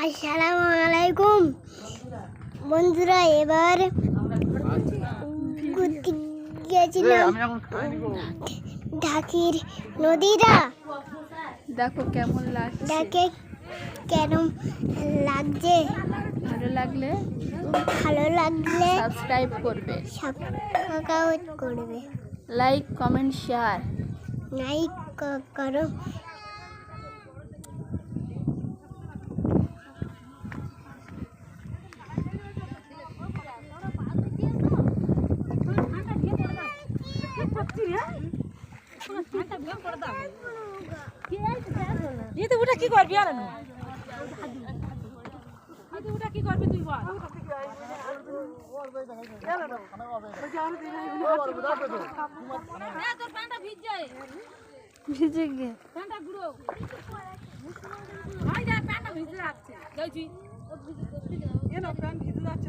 আসসালামু আলাইকুম বন্ধুরা, এবার ঘুরতে গিয়েছিলাম ঢাকির নদীটা। দেখো কেমন লাগছে, দেখে কেমন লাগছে। ভালো লাগলে সাবস্ক্রাইব করবে, করবে, লাইক কমেন্ট শেয়ার। লাইক করো। ওটা কি করবি আর ওটা কি করবি তুই বল। তোর প্যান্টটা ভিজে গে প্যান্টটা গুঁড়ো ভাই, প্যান্টটা ভিজে যাচ্ছে। যাইছি প্যান্ট ভিজে যাচ্ছে।